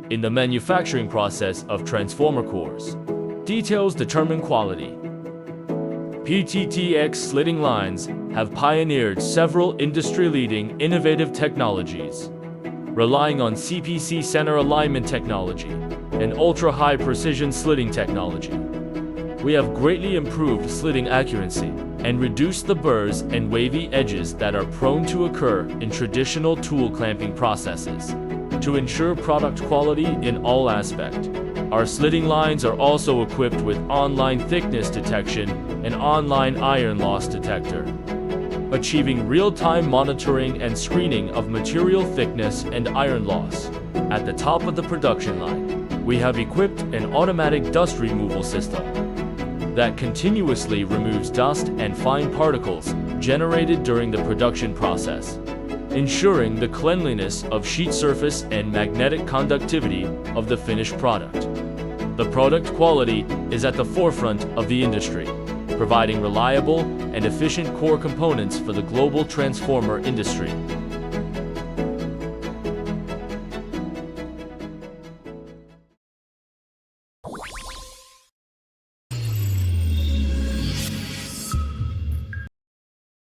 in the manufacturing process of transformer cores. Details determine quality. PTTX slitting lines have pioneered several industry-leading innovative technologies. Relying on CPC center alignment technology and ultra-high precision slitting technology, we have greatly improved slitting accuracy and reduced the burrs and wavy edges that are prone to occur in traditional tool clamping processes. To ensure product quality in all aspects, our slitting lines are also equipped with online thickness detection and online iron loss detector, achieving real-time monitoring and screening of material thickness and iron loss. At the top of the production line, we have equipped an automatic dust removal system that continuously removes dust and fine particles generated during the production process, ensuring the cleanliness of sheet surface and magnetic conductivity of the finished product. The product quality is at the forefront of the industry, providing reliable and efficient core components for the global transformer industry.